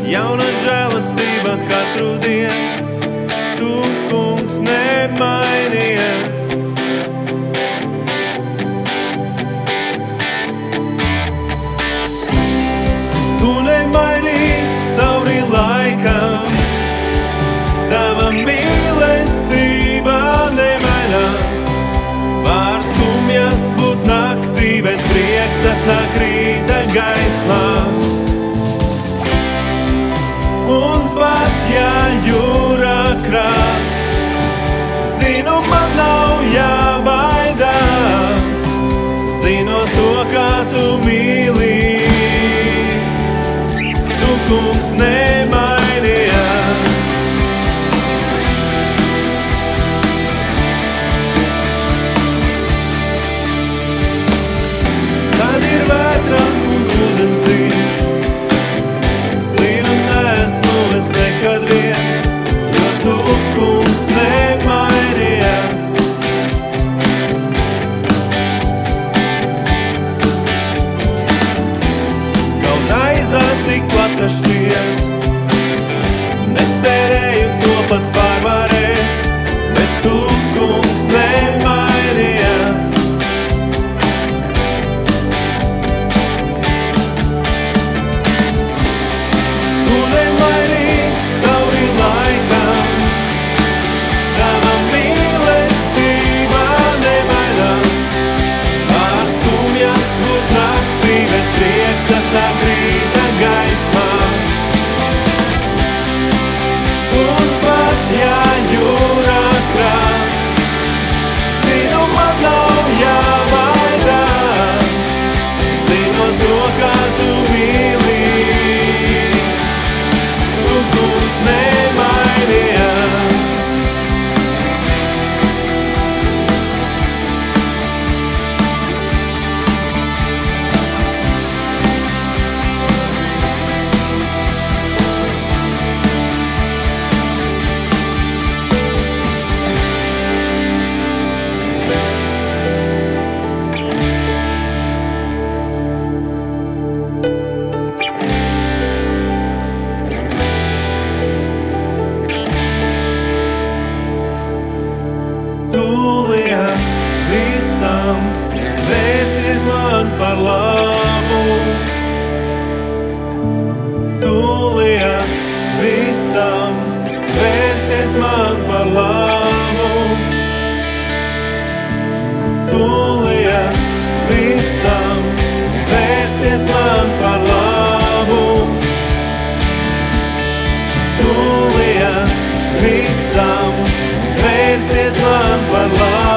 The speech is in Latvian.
Jauna žēlastība katru dienu, tu, kungs, nemainies. Tu nemainīgs cauri laikam, tava mīlestība nemainās. Var skumjas būt naktī, bet prieks atnāk rīta gaismā. Un pat ja jūra krāc, zinu, man nav jābaidās, zinot to, kā tu mīli. Tu, kungs, nemainies. Kad ir vētra un ūdens dziļš, zinu, neesmu es nekad viens, jo tu, kungs, nemainies. Kaut aiza tik plata šķiet, necerēju to pat pārvarēt, bet tu, kungs, nemainies. Tu nemainīgs cauri laikam, tava mīlestība nemainās. Var skumjas būt naktī, bet prieks atnāk rīta gaismā. Un pat ja jūra krāc, zinu, man nav jābaidās, zinot to, kā tu mīli. Tu, kungs, nemainies. Tu liec visam vērsties man par labu. Tu liec visam vērsties man par labu. Tu liec visam vērsties man par labu. Tu liec visam vērsties man par labu.